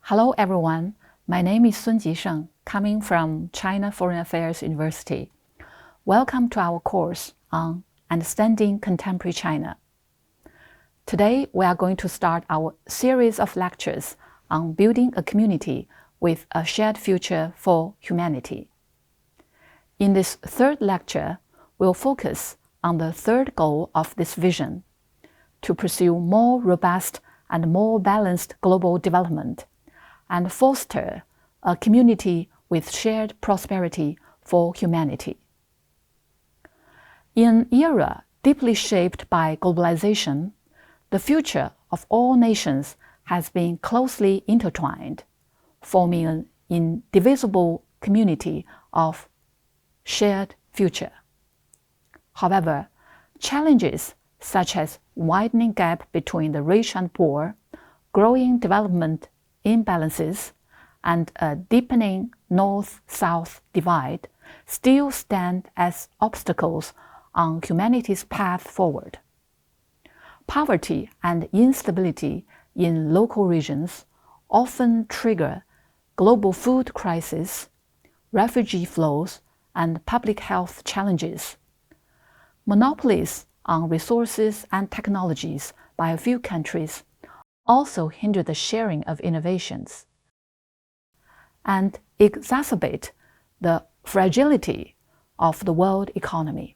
Hello everyone, my name is Sun Jisheng, coming from China Foreign Affairs University. Welcome to our course on Understanding Contemporary China. Today we are going to start our series of lectures on building a community with a shared future for humanity. In this third lecture, we'll focus on the third goal of this vision, to pursue more robust and more balanced global development and foster a community with shared prosperity for humanity. In an era deeply shaped by globalization, the future of all nations has been closely intertwined, forming an indivisible community of shared future. However, challenges such as widening gap between the rich and poor, growing development imbalances, and a deepening north-south divide still stand as obstacles on humanity's path forward. Poverty and instability in local regions often trigger global food crises, refugee flows, and public health challenges. Monopolies on resources and technologies by a few countries also hinder the sharing of innovations and exacerbate the fragility of the world economy.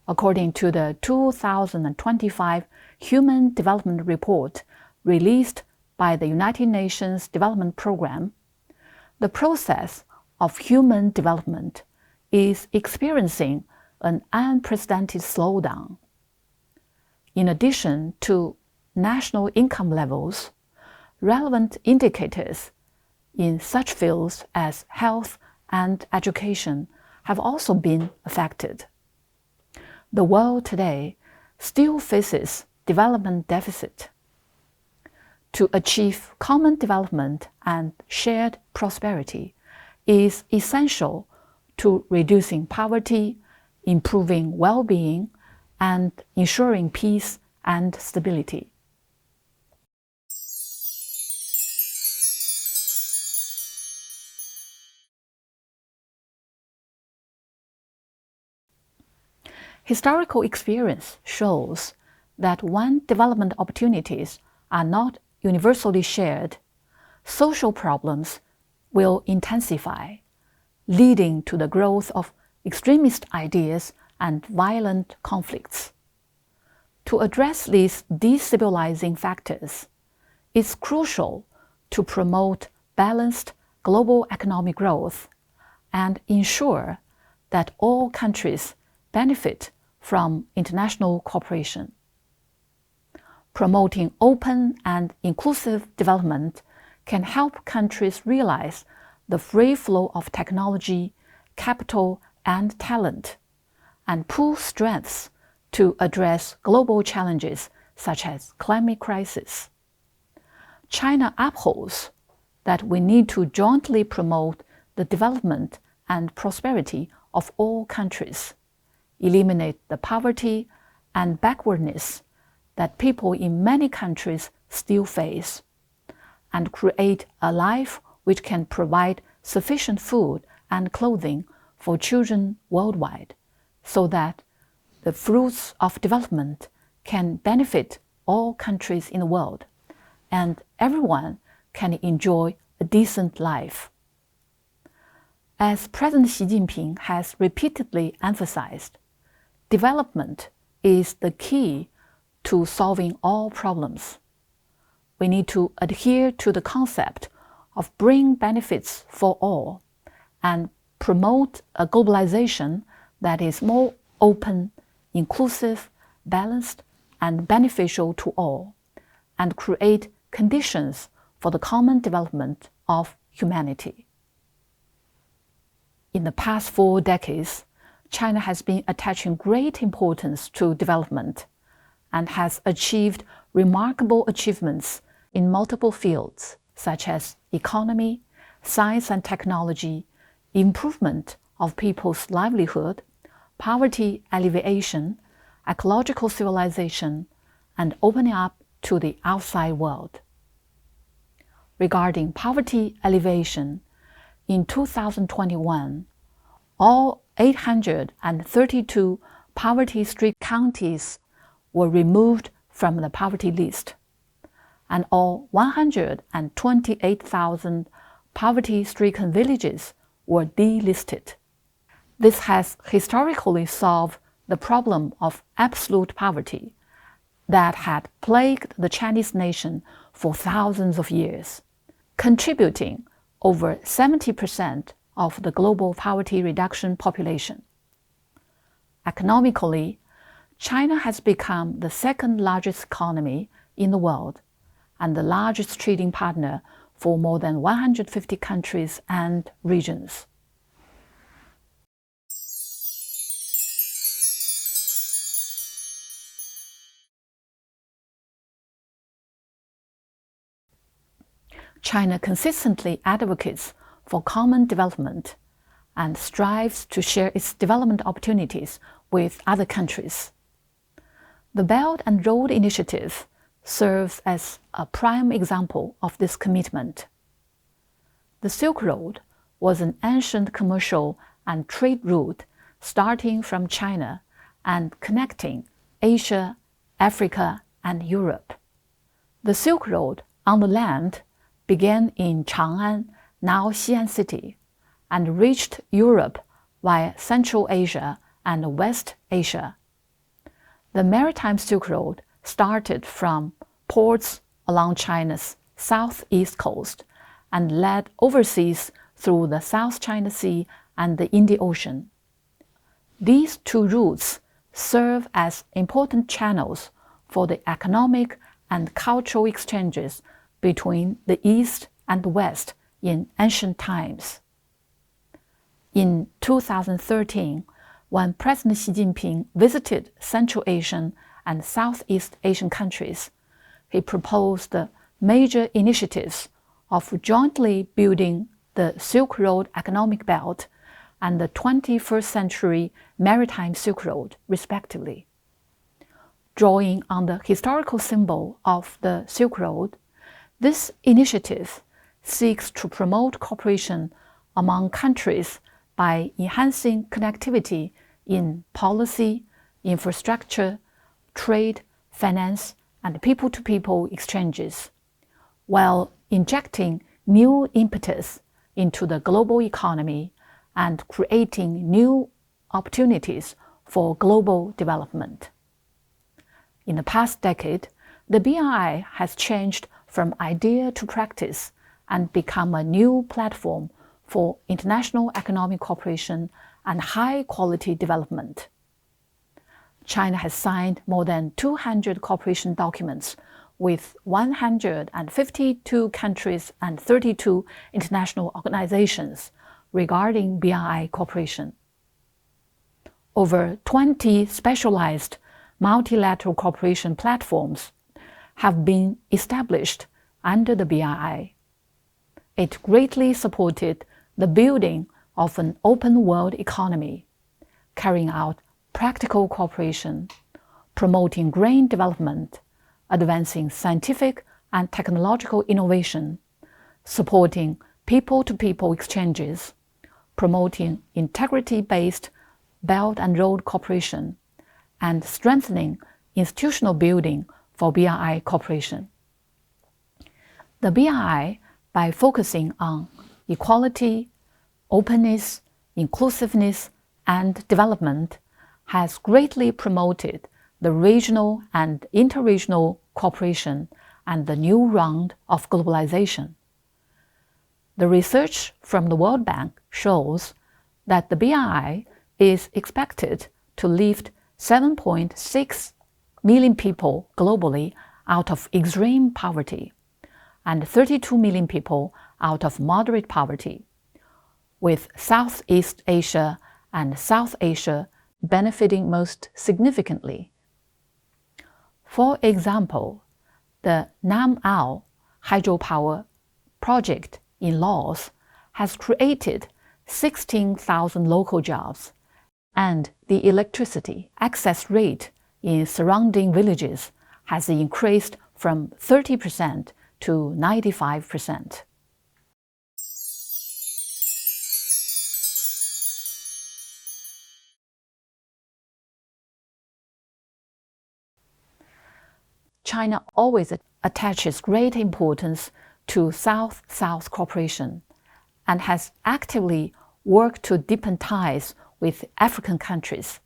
According to the 2025 Human Development Report released by the United Nations Development Programme, the process of human development is experiencing an unprecedented slowdown. In addition to national income levels, relevant indicators in such fields as health and education have also been affected. The world today still faces development deficit. To achieve common development and shared prosperity is essential to reducing poverty, improving well-being, and ensuring peace and stability. Historical experience shows that when development opportunities are not universally shared, social problems will intensify, leading to the growth of extremist ideas and violent conflicts. To address these destabilizing factors, it's crucial to promote balanced global economic growth and ensure that all countries benefit from international cooperation. Promoting open and inclusive development can help countries realize the free flow of technology, capital, and talent, and pool strengths to address global challenges such as climate crisis. China upholds that we need to jointly promote the development and prosperity of all countries, eliminate the poverty and backwardness that people in many countries still face, and create a life which can provide sufficient food and clothing for children worldwide, so that the fruits of development can benefit all countries in the world, and everyone can enjoy a decent life. As President Xi Jinping has repeatedly emphasized, development is the key to solving all problems. We need to adhere to the concept of bringing benefits for all and promote a globalization that is more open, inclusive, balanced, and beneficial to all, and create conditions for the common development of humanity. In the past 4 decades, China has been attaching great importance to development and has achieved remarkable achievements in multiple fields such as economy, science and technology, improvement of people's livelihood, poverty alleviation, ecological civilization, and opening up to the outside world. regarding poverty alleviation, in 2021, all 832 poverty-stricken counties were removed from the poverty list, and all 128,000 poverty-stricken villages were delisted. This has historically solved the problem of absolute poverty that had plagued the Chinese nation for thousands of years, contributing over 70% of the global poverty reduction population. Economically, China has become the second largest economy in the world and the largest trading partner for more than 150 countries and regions. China consistently advocates for common development and strives to share its development opportunities with other countries. The Belt and Road Initiative serves as a prime example of this commitment. The Silk Road was an ancient commercial and trade route starting from China and connecting Asia, Africa, and Europe. The Silk Road on the land began in Chang'an, now Xi'an City, and reached Europe via Central Asia and West Asia. The Maritime Silk Road started from ports along China's southeast coast and led overseas through the South China Sea and the Indian Ocean. These two routes serve as important channels for the economic and cultural exchanges between the East and the West in ancient times. In 2013, when President Xi Jinping visited Central Asian and Southeast Asian countries, he proposed major initiatives of jointly building the Silk Road Economic Belt and the 21st Century Maritime Silk Road, respectively. Drawing on the historical symbol of the Silk Road, this initiative seeks to promote cooperation among countries by enhancing connectivity in policy, infrastructure, trade, finance, and people-to-people exchanges, while injecting new impetus into the global economy and creating new opportunities for global development. In the past decade, the BRI has changed from idea to practice and become a new platform for international economic cooperation and high-quality development. China has signed more than 200 cooperation documents with 152 countries and 32 international organizations regarding BRI cooperation. Over 20 specialized multilateral cooperation platforms have been established under the BRI. It greatly supported the building of an open world economy, carrying out practical cooperation, promoting green development, advancing scientific and technological innovation, supporting people-to-people exchanges, promoting integrity-based Belt and Road cooperation, and strengthening institutional building for BRI cooperation. The BRI, by focusing on equality, openness, inclusiveness, and development, has greatly promoted the regional and interregional cooperation and the new round of globalization. The research from the World Bank shows that the BRI is expected to lift 7.6 million people globally out of extreme poverty and 32 million people out of moderate poverty, with Southeast Asia and South Asia benefiting most significantly. For example, the Nam Ao hydropower project in Laos has created 16,000 local jobs, and the electricity access rate in surrounding villages has increased from 30% to 95%. China always attaches great importance to South-South cooperation and has actively worked to deepen ties with African countries,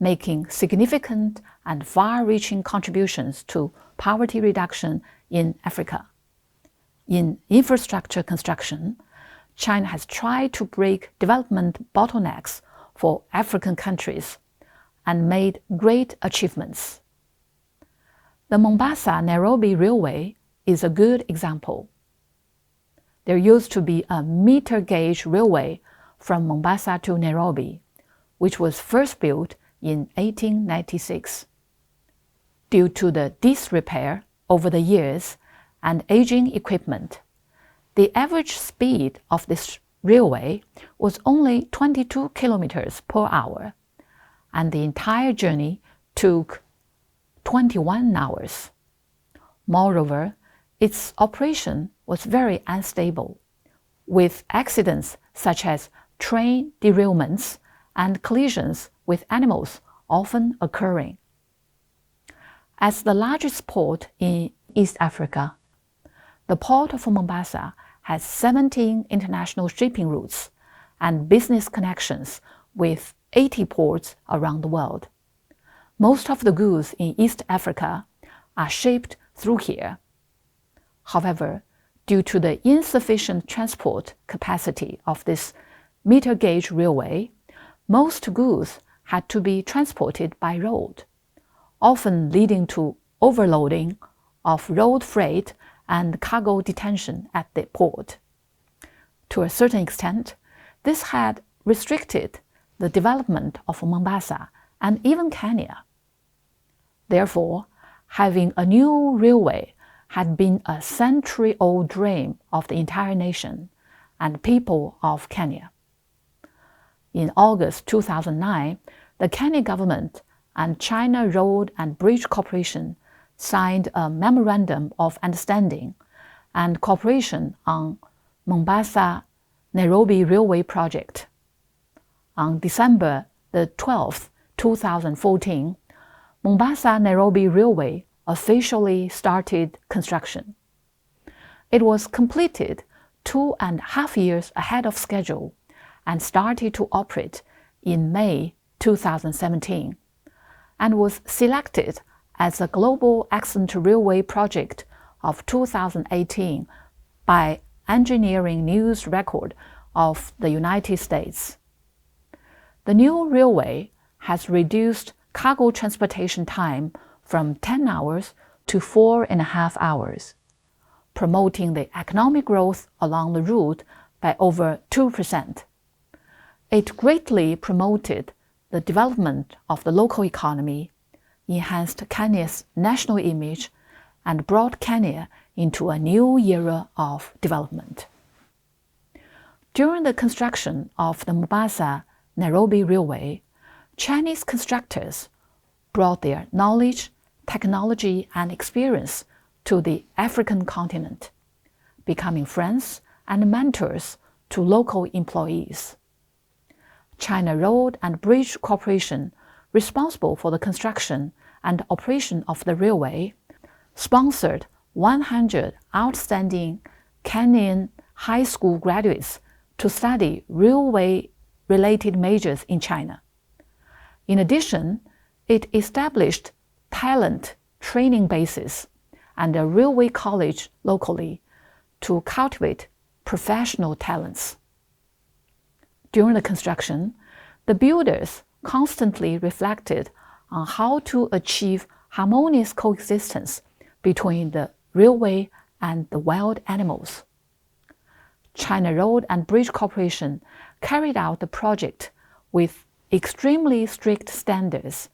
making significant and far-reaching contributions to poverty reduction in Africa. In infrastructure construction, China has tried to break development bottlenecks for African countries and made great achievements. The Mombasa-Nairobi Railway is a good example. There used to be a meter-gauge railway from Mombasa to Nairobi, which was first built in 1896. Due to the disrepair over the years and aging equipment, the average speed of this railway was only 22 kilometers per hour, and the entire journey took 21 hours. Moreover, its operation was very unstable, with accidents such as train derailments and collisions with animals often occurring. As the largest port in East Africa, the port of Mombasa has 17 international shipping routes and business connections with 80 ports around the world. Most of the goods in East Africa are shipped through here. However, due to the insufficient transport capacity of this meter-gauge railway, most goods had to be transported by road, often leading to overloading of road freight and cargo detention at the port. To a certain extent, this had restricted the development of Mombasa and even Kenya. Therefore, having a new railway had been a century-old dream of the entire nation and people of Kenya. In August 2009, the Kenya government and China Road and Bridge Corporation signed a Memorandum of Understanding and Cooperation on Mombasa-Nairobi Railway Project. On December the 12th, 2014, Mombasa-Nairobi Railway officially started construction. It was completed 2.5 years ahead of schedule and started to operate in May 2017 and was selected as a Global Excellent Railway Project of 2018 by Engineering News Record of the United States. The new railway has reduced cargo transportation time from 10 hours to 4.5 hours, promoting the economic growth along the route by over 2%. It greatly promoted the development of the local economy, enhanced Kenya's national image, and brought Kenya into a new era of development. During the construction of the Mombasa-Nairobi Railway, Chinese constructors brought their knowledge, technology, and experience to the African continent, becoming friends and mentors to local employees. China Road and Bridge Corporation, responsible for the construction and operation of the railway, sponsored 100 outstanding Kenyan high school graduates to study railway-related majors in China. In addition, it established talent training bases and a railway college locally to cultivate professional talents. During the construction, the builders constantly reflected on how to achieve harmonious coexistence between the railway and the wild animals. China Road and Bridge Corporation carried out the project with extremely strict standards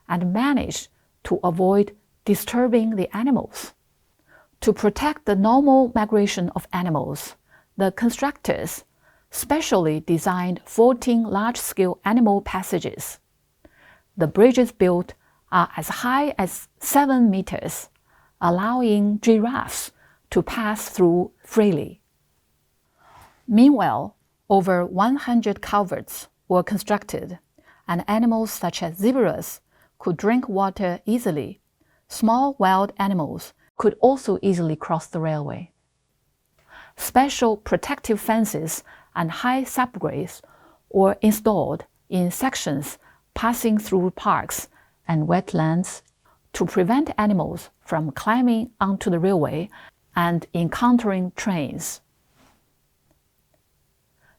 and managed to avoid disturbing the animals. To protect the normal migration of animals, the constructors specially designed 14 large-scale animal passages. The bridges built are as high as 7 meters, allowing giraffes to pass through freely. Meanwhile, over 100 culverts were constructed, and animals such as zebras could drink water easily. Small wild animals could also easily cross the railway. Special protective fences and high subgrades were installed in sections passing through parks and wetlands to prevent animals from climbing onto the railway and encountering trains.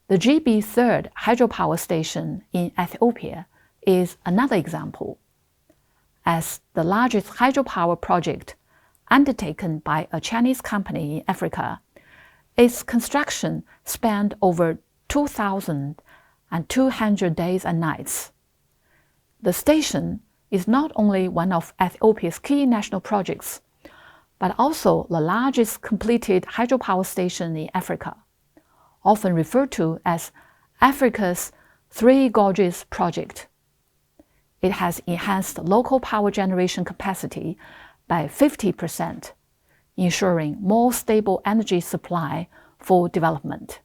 The GB3 hydropower station in Ethiopia is another example. As the largest hydropower project undertaken by a Chinese company in Africa, its construction spanned over 2,200 days and nights. The station is not only one of Ethiopia's key national projects, but also the largest completed hydropower station in Africa, often referred to as Africa's Three Gorges Project. It has enhanced local power generation capacity by 50%, ensuring more stable energy supply for development.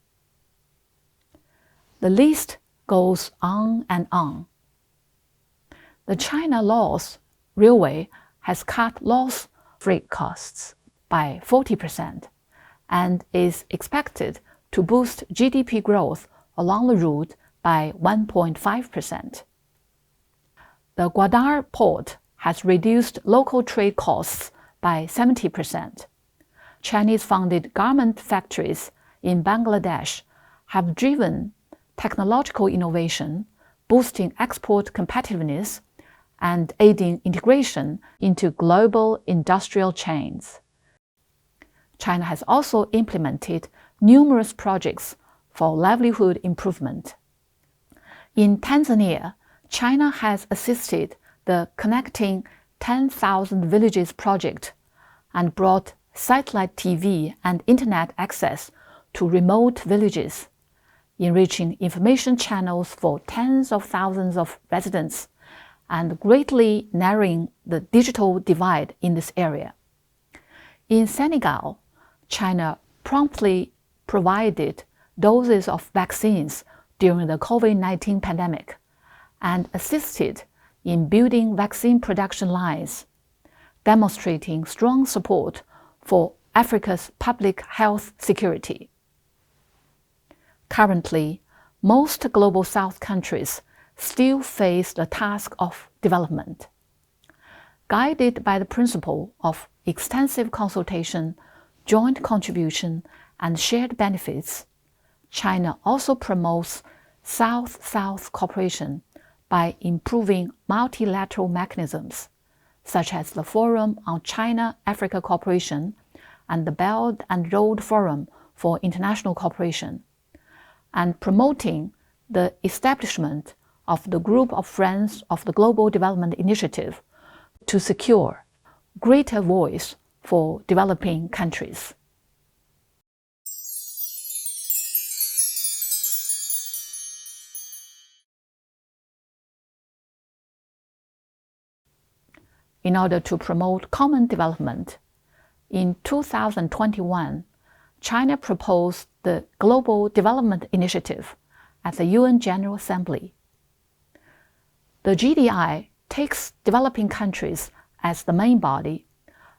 The list goes on and on. The China Loss Railway has cut loss freight costs by 40% and is expected to boost GDP growth along the route by 1.5%. The Gwadar port has reduced local trade costs by 70%. Chinese-funded garment factories in Bangladesh have driven technological innovation, boosting export competitiveness and aiding integration into global industrial chains. China has also implemented numerous projects for livelihood improvement. In Tanzania, China has assisted the Connecting 10,000 Villages project and brought satellite TV and internet access to remote villages, enriching information channels for tens of thousands of residents and greatly narrowing the digital divide in this area. In Senegal, China promptly provided doses of vaccines during the COVID-19 pandemic and assisted in building vaccine production lines, demonstrating strong support for Africa's public health security. Currently, most Global South countries still face the task of development. Guided by the principle of extensive consultation, joint contribution, and shared benefits, China also promotes South-South cooperation by improving multilateral mechanisms, such as the Forum on China-Africa Cooperation and the Belt and Road Forum for International Cooperation, and promoting the establishment of the Group of Friends of the Global Development Initiative to secure greater voice for developing countries. In order to promote common development, in 2021, China proposed the Global Development Initiative at the UN General Assembly. The GDI takes developing countries as the main body,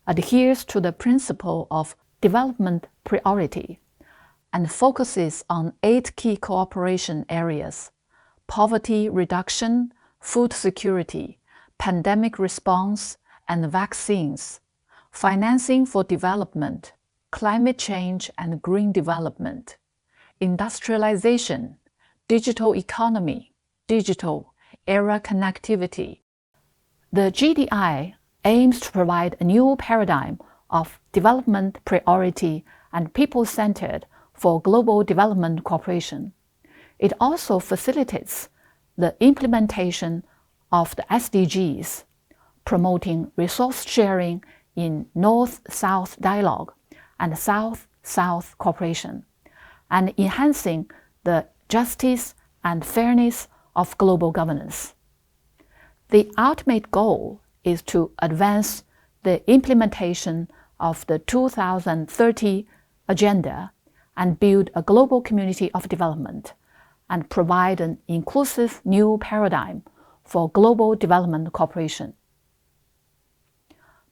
adheres to the principle of development priority, and focuses on 8 key cooperation areas: poverty reduction, food security, pandemic response and vaccines, financing for development, climate change and green development, industrialization, digital economy, digital era connectivity. The GDI aims to provide a new paradigm of development priority and people-centered for global development cooperation. It also facilitates the implementation of the SDGs, promoting resource sharing in North-South dialogue and South-South cooperation, and enhancing the justice and fairness of global governance. The ultimate goal is to advance the implementation of the 2030 Agenda and build a global community of development and provide an inclusive new paradigm for global development cooperation.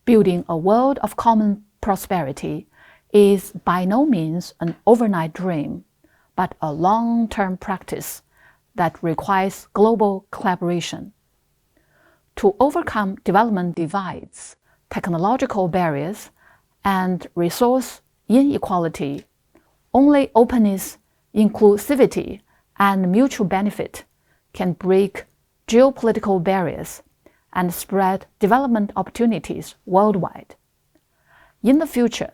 Building a world of common prosperity is by no means an overnight dream, but a long-term practice that requires global collaboration. To overcome development divides, technological barriers, and resource inequality, only openness, inclusivity, and mutual benefit can break geopolitical barriers and spread development opportunities worldwide. In the future,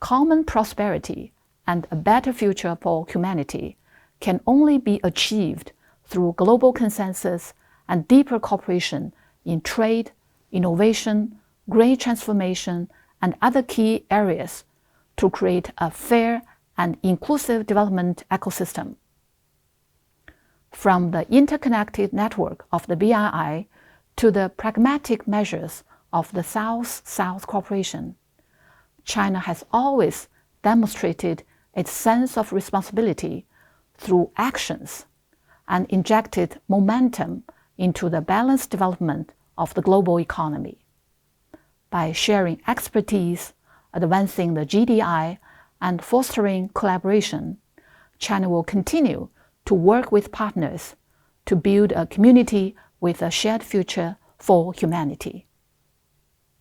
common prosperity and a better future for humanity can only be achieved through global consensus and deeper cooperation in trade, innovation, green transformation, and other key areas to create a fair and inclusive development ecosystem. From the interconnected network of the BRI to the pragmatic measures of the South-South cooperation, China has always demonstrated its sense of responsibility through actions and injected momentum into the balanced development of the global economy. By sharing expertise, advancing the GDI, and fostering collaboration, China will continue to work with partners to build a community with a shared future for humanity.